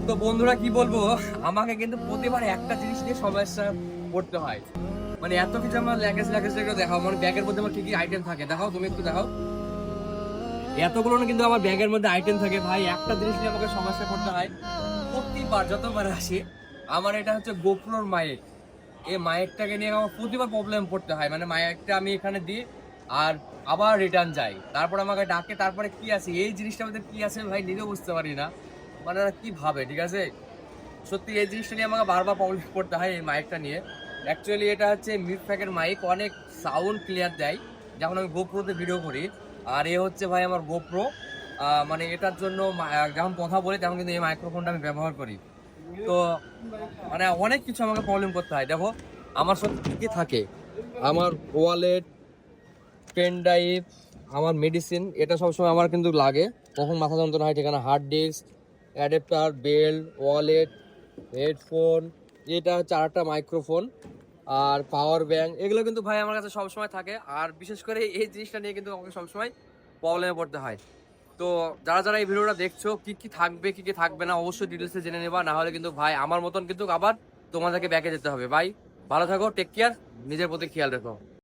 তো বন্ধুরা কি বলবো, আমাকে কিন্তু প্রতিবার একটা জিনিস নিয়ে সমস্যা পড়তে হয়। মানে এত কিছু আমার ল্যাগেজ ল্যাগেজ দেখাও, মানে ব্যাগের মধ্যে আমার কি কি আইটেম থাকে দেখাও, তুমি একটু দেখাও। এতগুলো না কিন্তু আমার ব্যাগের মধ্যে আইটেম থাকে ভাই, একটা জিনিস নিয়ে আমাকে সমস্যা পড়তে হয় প্রতিবার যতবার আসি। আমার এটা হচ্ছে গোপ্রোর মাইক। এই মাইকটাকে নিয়ে আমার প্রতিবার প্রবলেম পড়তে হয়। মানে মাইকটা আমি এখানে দিই আর আবার রিটার্ন যাই, তারপর আমাকে ডাকে, তারপরে কি আছে এই জিনিসটার মধ্যে কি আছে ভাই নিজেও বুঝতে পারি না। মানে ওরা কি ভাবে, ঠিক আছে। সত্যি এই জিনিসটা নিয়ে আমাকে বারবার প্রবলেম করতে হয় এই মাইকটা নিয়ে। অ্যাকচুয়ালি এটা হচ্ছে মিড প্যাকের মাইক, অনেক সাউন্ড ক্লিয়ার দেয় যখন আমি গোপ্রোতে ভিডিও করি। আর এ হচ্ছে ভাই আমার গোপ্রো, মানে এটার জন্য যখন কথা বলি তখন কিন্তু এই মাইক্রোফোনটা আমি ব্যবহার করি। তো মানে অনেক কিছু আমাকে প্রবলেম করতে হয়। দেখো আমার সাথে কি কি থাকে, আমার ওয়ালেট, পেন ড্রাইভ, আমার মেডিসিন, এটা সবসময় আমার কিন্তু লাগে। কখন মাথা যন্ত্রণা হয় ঠিকানা, hard disk, adapter, belt, wallet, headphone, এটা হচ্ছে আরেকটা মাইক্রোফোন, আর পাওয়ার ব্যাংক, এগুলো কিন্তু ভাই আমার কাছে সবসময় থাকে। আর বিশেষ করে এই জিনিসটা নিয়ে কিন্তু আমাকে সবসময় প্রবলেমে পড়তে হয়। তো যারা যারা এই ভিডিওটা দেখছো, কি কি থাকবে কি কি থাকবে না অবশ্যই ডিটেলসে জেনে নেবা, না হলে কিন্তু ভাই আমার মতন কিন্তু আবার তোমাদেরকে ব্যাকে যেতে হবে। ভাই ভালো থাকো, টেক কেয়ার, নিজের প্রতি খেয়াল রেখো।